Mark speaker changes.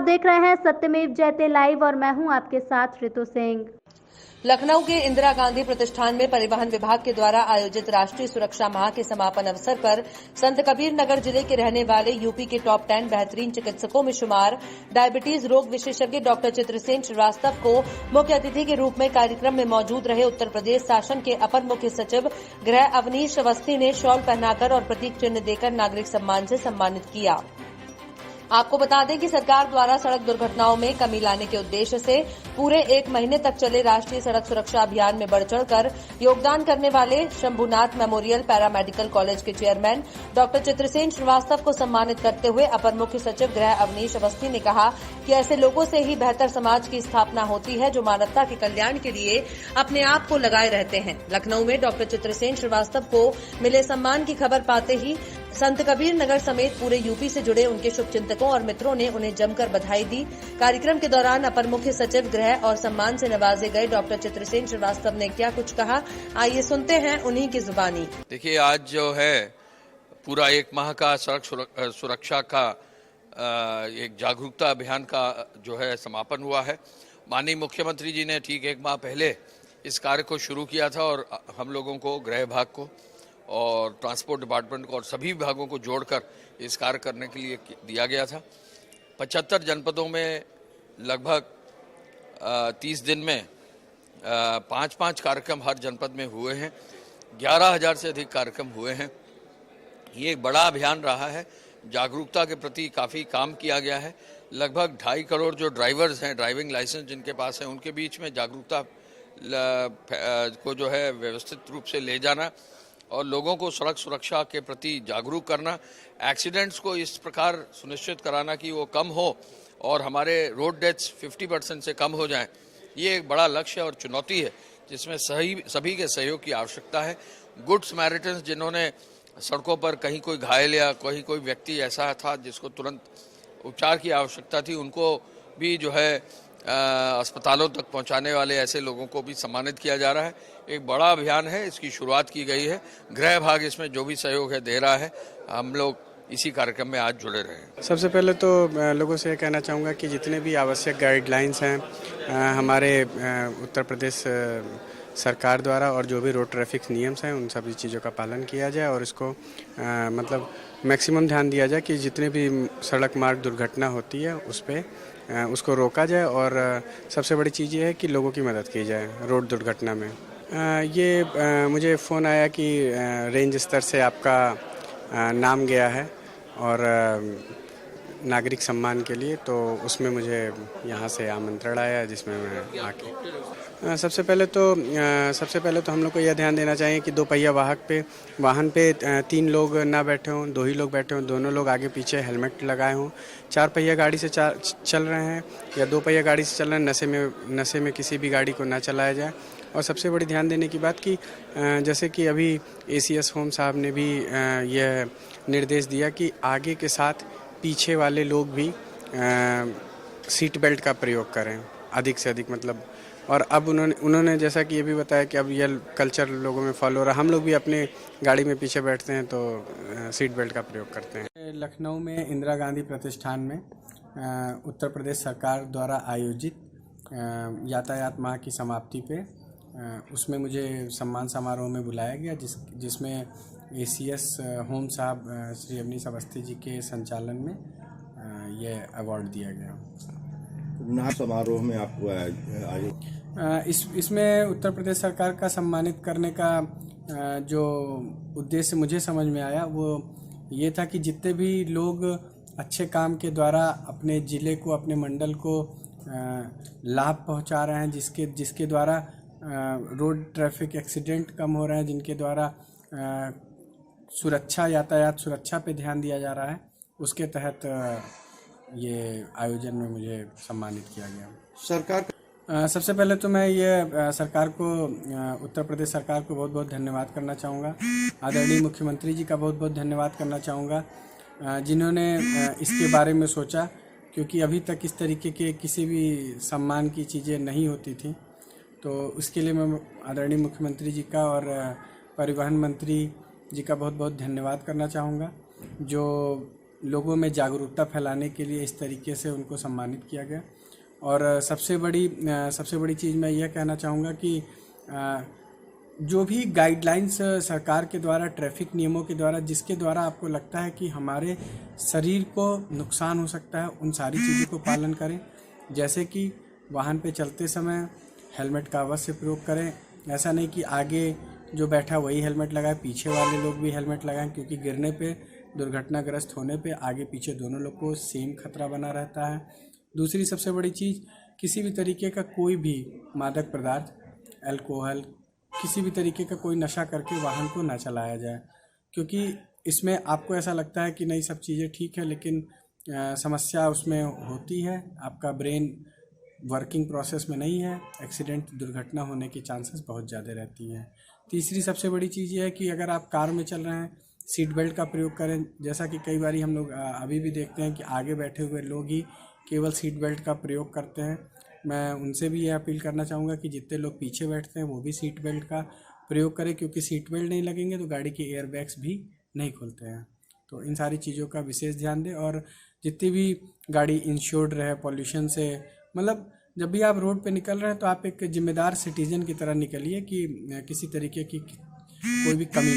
Speaker 1: देख रहे हैं सत्यमेव जयते लाइव और मैं हूं आपके साथ ऋतु सिंह।
Speaker 2: लखनऊ के इंदिरा गांधी प्रतिष्ठान में परिवहन विभाग के द्वारा आयोजित राष्ट्रीय सुरक्षा माह के समापन अवसर पर संत कबीर नगर जिले के रहने वाले यूपी के टॉप 10 बेहतरीन चिकित्सकों में शुमार डायबिटीज रोग विशेषज्ञ डॉक्टर चित्रसेन श्रीवास्तव को मुख्य अतिथि के रूप में कार्यक्रम में मौजूद रहे उत्तर प्रदेश शासन के अपर मुख्य सचिव गृह अवनीश अवस्थी ने शॉल पहनाकर और प्रतीक चिन्ह देकर नागरिक सम्मान से सम्मानित किया। आपको बता दें कि सरकार द्वारा सड़क दुर्घटनाओं में कमी लाने के उद्देश्य से पूरे 1 महीने तक चले राष्ट्रीय सड़क सुरक्षा अभियान में बढ़ चढ़कर योगदान करने वाले शंभुनाथ मेमोरियल पैरामेडिकल कॉलेज के चेयरमैन डॉक्टर चित्रसेन श्रीवास्तव को सम्मानित करते हुए अपर मुख्य सचिव गृह अवनीश अवस्थी ने कहा कि ऐसे लोगों से ही बेहतर समाज की स्थापना होती है जो मानवता के कल्याण के लिए अपने आप को लगाए रहते हैं। लखनऊ में डॉक्टर चित्रसेन श्रीवास्तव को मिले सम्मान की खबर पाते ही संत कबीर नगर समेत पूरे यूपी से जुड़े उनके शुभचिंतकों और मित्रों ने उन्हें जमकर बधाई दी। कार्यक्रम के दौरान अपर मुख्य सचिव गृह और सम्मान से नवाजे गए डॉक्टर चित्रसेन श्रीवास्तव ने क्या कुछ कहा, आइए सुनते हैं उन्हीं की जुबानी।
Speaker 3: देखिए, आज जो है पूरा 1 माह का सड़क सुरक्षा का एक जागरूकता अभियान का जो है समापन हुआ है। माननीय मुख्यमंत्री जी ने ठीक 1 माह पहले इस कार्य को शुरू किया था और हम लोगों को, गृह विभाग को और ट्रांसपोर्ट डिपार्टमेंट को और सभी विभागों को जोड़कर इस कार्य करने के लिए दिया गया था। 75 जनपदों में लगभग 30 दिन में 5-5 कार्यक्रम हर जनपद में हुए हैं। 11,000 से अधिक कार्यक्रम हुए हैं। ये एक बड़ा अभियान रहा है। जागरूकता के प्रति काफ़ी काम किया गया है। लगभग 2.5 करोड़ जो ड्राइवर्स हैं, ड्राइविंग लाइसेंस जिनके पास है, उनके बीच में जागरूकता को जो है व्यवस्थित रूप से ले जाना और लोगों को सड़क सुरक्षा के प्रति जागरूक करना, एक्सीडेंट्स को इस प्रकार सुनिश्चित कराना कि वो कम हो और हमारे रोड डेथ्स 50% से कम हो जाएं, ये एक बड़ा लक्ष्य और चुनौती है जिसमें सभी के सहयोग की आवश्यकता है। गुड समैरिटन्स जिन्होंने सड़कों पर कहीं कोई घायल या कोई व्यक्ति ऐसा था जिसको तुरंत उपचार की आवश्यकता थी, उनको भी जो है अस्पतालों तक पहुंचाने वाले ऐसे लोगों को भी सम्मानित किया जा रहा है। एक बड़ा अभियान है, इसकी शुरुआत की गई है। गृह विभाग इसमें जो भी सहयोग है दे रहा है। हम लोग इसी कार्यक्रम में आज जुड़े रहे।
Speaker 4: सबसे पहले तो लोगों से कहना चाहूँगा कि जितने भी आवश्यक गाइडलाइंस हैं हमारे उत्तर प्रदेश सरकार द्वारा और जो भी रोड ट्रैफिक नियम्स हैं उन सभी चीज़ों का पालन किया जाए और इसको मतलब मैक्सिमम ध्यान दिया जाए कि जितने भी सड़क मार्ग दुर्घटना होती है उस पर उसको रोका जाए और सबसे बड़ी चीज़ ये है कि लोगों की मदद की जाए रोड दुर्घटना में। मुझे फ़ोन आया कि रेंज स्तर से आपका नाम गया है और नागरिक सम्मान के लिए, तो उसमें मुझे यहाँ से आमंत्रण आया जिसमें मैं आके सबसे पहले तो हम लोग को यह ध्यान देना चाहिए कि 2 पहिया वाहन पे 3 लोग ना बैठे हों, 2 ही लोग बैठे हों, दोनों लोग आगे पीछे हेलमेट लगाए हों। 4 पहिया गाड़ी से चल रहे हैं या 2 पहिया गाड़ी से चल रहे हैं, नशे में किसी भी गाड़ी को ना चलाया जाए। और सबसे बड़ी ध्यान देने की बात कि जैसे कि अभी ACS होम साहब ने भी यह निर्देश दिया कि आगे के साथ पीछे वाले लोग भी सीट बेल्ट का प्रयोग करें अधिक से अधिक, मतलब। और अब उन्होंने जैसा कि ये भी बताया कि अब यह कल्चर लोगों में फॉलो हो रहा है। हम लोग भी अपने गाड़ी में पीछे बैठते हैं तो सीट बेल्ट का प्रयोग करते हैं। लखनऊ में इंदिरा गांधी प्रतिष्ठान में उत्तर प्रदेश सरकार द्वारा आयोजित यातायात माह की समाप्ति पे उसमें मुझे सम्मान समारोह में बुलाया गया जिसमें ACS होम साहब श्री अवनीश अवस्थी जी के संचालन में ये अवार्ड दिया गया।
Speaker 5: समारोह में आपको
Speaker 4: इसमें उत्तर प्रदेश सरकार का सम्मानित करने का जो उद्देश्य मुझे समझ में आया वो ये था कि जितने भी लोग अच्छे काम के द्वारा अपने ज़िले को, अपने मंडल को लाभ पहुंचा रहे हैं, जिसके द्वारा रोड ट्रैफिक एक्सीडेंट कम हो रहे हैं, जिनके द्वारा यातायात सुरक्षा पे ध्यान दिया जा रहा है, उसके तहत ये आयोजन में मुझे सम्मानित किया गया। सबसे पहले तो मैं ये सरकार को, उत्तर प्रदेश सरकार को बहुत बहुत धन्यवाद करना चाहूँगा। आदरणीय मुख्यमंत्री जी का बहुत बहुत धन्यवाद करना चाहूँगा जिन्होंने इसके बारे में सोचा, क्योंकि अभी तक इस तरीके के किसी भी सम्मान की चीज़ें नहीं होती थी। तो उसके लिए मैं आदरणीय मुख्यमंत्री जी का और परिवहन मंत्री जी का बहुत बहुत धन्यवाद करना चाहूँगा, जो लोगों में जागरूकता फैलाने के लिए इस तरीके से उनको सम्मानित किया गया। और सबसे बड़ी चीज़ मैं यह कहना चाहूँगा कि जो भी गाइडलाइंस सरकार के द्वारा, ट्रैफिक नियमों के द्वारा, जिसके द्वारा आपको लगता है कि हमारे शरीर को नुकसान हो सकता है, उन सारी चीज़ों को पालन करें। जैसे कि वाहन पे चलते समय हेलमेट का अवश्य प्रयोग करें। ऐसा नहीं कि आगे जो बैठा वही हेलमेट लगाए, पीछे वाले लोग भी हेलमेट लगाएं, क्योंकि गिरने पे, दुर्घटनाग्रस्त होने पे आगे पीछे दोनों लोग को सेम खतरा बना रहता है। दूसरी सबसे बड़ी चीज़, किसी भी तरीके का कोई भी मादक पदार्थ, अल्कोहल, किसी भी तरीके का कोई नशा करके वाहन को ना चलाया जाए, क्योंकि इसमें आपको ऐसा लगता है कि नहीं सब चीज़ें ठीक है, लेकिन समस्या उसमें होती है। आपका ब्रेन वर्किंग प्रोसेस में नहीं है, एक्सीडेंट, दुर्घटना होने की चांसेस बहुत ज़्यादा रहती हैं। तीसरी सबसे बड़ी चीज़ ये है कि अगर आप कार में चल रहे हैं, सीट बेल्ट का प्रयोग करें। जैसा कि कई बार हम लोग अभी भी देखते हैं कि आगे बैठे हुए लोग ही केवल सीट बेल्ट का प्रयोग करते हैं। मैं उनसे भी ये अपील करना चाहूँगा कि जितने लोग पीछे बैठते हैं वो भी सीट बेल्ट का प्रयोग करें, क्योंकि सीट बेल्ट नहीं लगेंगे तो गाड़ी के एयर बैग्स भी नहीं खुलते हैं। तो इन सारी चीज़ों का विशेष ध्यान दें। और जितनी भी गाड़ी इंश्योर्ड रहे पॉल्यूशन से, मतलब जब भी आप रोड पे निकल रहे हैं तो आप एक जिम्मेदार सिटीजन की तरह निकलिए कि किसी तरीके की कोई भी कमी